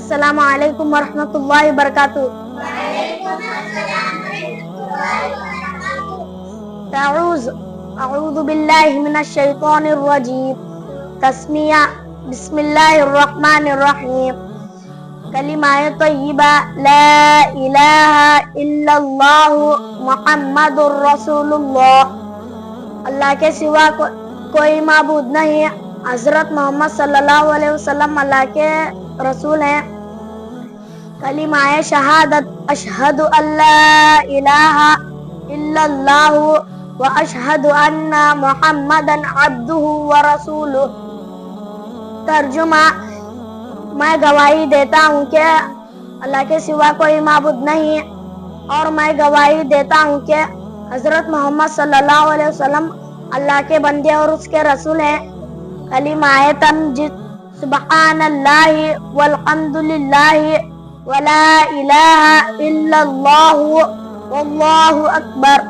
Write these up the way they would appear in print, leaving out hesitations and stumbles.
السلام علیکم ورحمۃ اللہ وبرکاتہ۔ اعوذ باللہ من الشیطان الرجیم۔ تسمیہ بسم اللہ الرحمن الرحیم۔ کلمہ طیبہ لا الہ الا اللہ محمد الرسول اللہ۔ اللہ کے سوا کوئی معبود نہیں، حضرت محمد صلی اللہ علیہ وسلم اللہ کے رسول ہیں۔ کلمہ شہادت اشہد ان لا الہ الا اللہ و اشہد ان محمدا عبدہ و رسولہ۔ ترجمہ، میں گواہی دیتا ہوں کہ اللہ کے سوا کوئی معبود نہیں، اور میں گواہی دیتا ہوں کہ حضرت محمد صلی اللہ علیہ وسلم اللہ کے بندے اور اس کے رسول ہیں۔ کلمہ تمجید سبحان اللہ والحمد للہ ولا الہ الا اللہ واللہ اکبر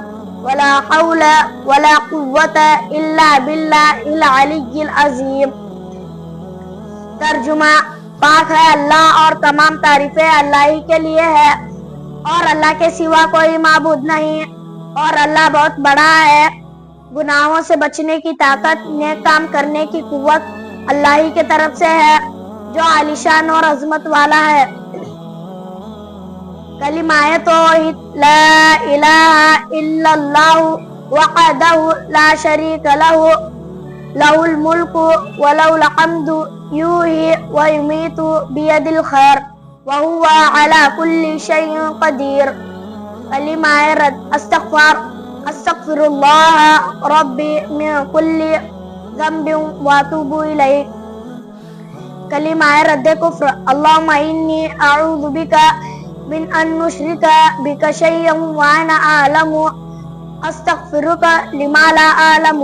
ولا حول ولا قوة الا باللہ العلی العظیم۔ ترجمہ، پاک ہے اللہ اور تمام تعریفیں اللہ ہی کے لیے ہے، اور اللہ کے سوا کوئی معبود نہیں، اور اللہ بہت بڑا ہے۔ گناہوں سے بچنے کی طاقت، نیک کام کرنے کی قوت اللہ ہی کی طرف سے ہے، جو عالیشان اور عظمت والا ہے۔ کلمہ توحید لا الہ الا اللہ وحدہ لا شریک لہ، لہ الملک ولہ الحمد یحیی ویمیت بیدہ الخیر وہو علی کل شیء قدیر۔ کلمہ رد استغفر اللہ ربی من کل ذنب واتوب الیہ۔ کلمہ رد کفر اللہم انی اعوذ بک من ان نشرک بک شیئا وانا اعلم استغفرک لما لا اعلم۔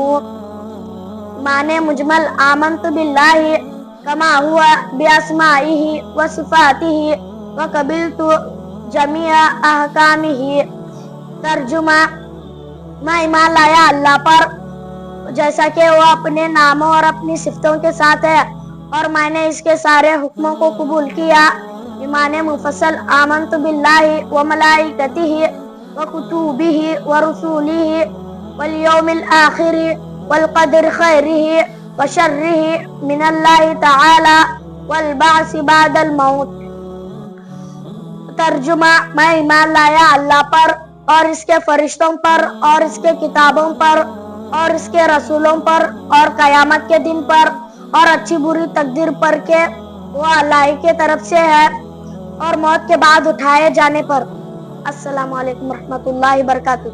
معنی مجمل، آمنت باللہ کما ہوا باسمائہ وصفاتہ وقبلت جمیع احکامہ۔ ترجمہ، میں ایمان لایا اللہ پر جیسا کہ وہ اپنے ناموں اور اپنی صفتوں کے ساتھ ہے، اور میں نے اس کے سارے حکموں کو قبول کیا۔ ایمان مفصل، آمنت باللہ وملائکتہ وکتبہ ورسلہ والیوم الآخر والقدر خیرہ وشرہ من اللہ تعالی والبعث بعد الموت۔ ترجمہ، میں ایمان لایا اللہ پر اور اس کے فرشتوں پر اور اس کے کتابوں پر اور اس کے رسولوں پر اور قیامت کے دن پر اور اچھی بری تقدیر پر کہ وہ اللہ کی طرف سے ہے، اور موت کے بعد اٹھائے جانے پر۔ السلام علیکم ورحمۃ اللہ وبرکاتہ۔